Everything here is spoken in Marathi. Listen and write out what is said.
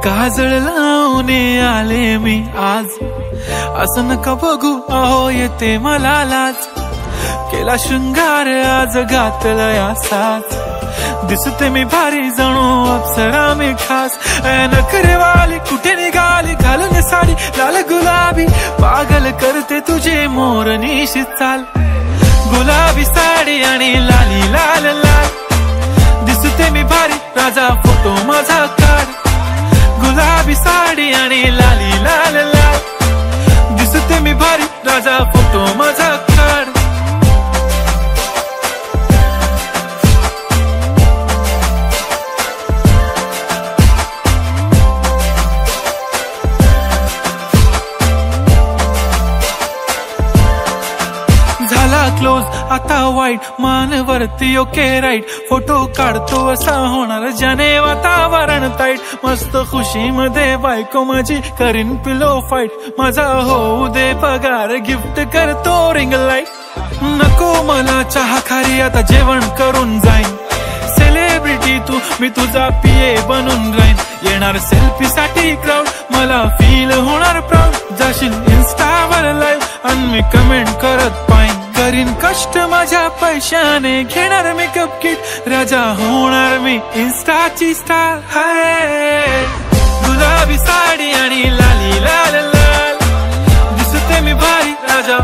काजळ लावून आले मी आज, असं नका बघू अहो येते मला लाज। केला शृंगार आज घातला असाच, दिसते मी भारी जणू अप्सरा मी खास। नखरेवाली कुठे निघाली घालून साडी लाल गुलाबी, पागल करते तुझे मोरनीशी चाल। गुलाबी साडी आणि लाली लाल लाल, दिसते मी भारी राजा फोटो माझा काढ। गुलाबी साडी आणि लाली लाल लाल, दिसते मी भारी राजा फोटो माझा काढ। झाला क्लोज आता वाईट मानवरती ओके राईट, फोटो काढतो असा होणार ज्याने वातावरण ताईट। मस्त खुशी मध्ये बायको माझी करीन पिलो फाईट, माझा होऊ दे पगार गिफ्ट करतो रिंग लाईट। नको मला चहा खारी आता जेवण करून जाईन, सेलिब्रिटी तू मी तुझा पिये बनून राहीन। येणार सेल्फी साठी क्राऊड मला फील होणार प्राऊड, जाशील इन्स्टावर लाईव्ह आणि मी कमेंट करत पाईन। करीन कष्ट माझ्या पैशाने घेणार मेकअप किट, राजा होणार मी इन्स्टाची स्टार। हाय गुलाबी साडी आणि लाली लाल लाल, दिसते मी भारी राजा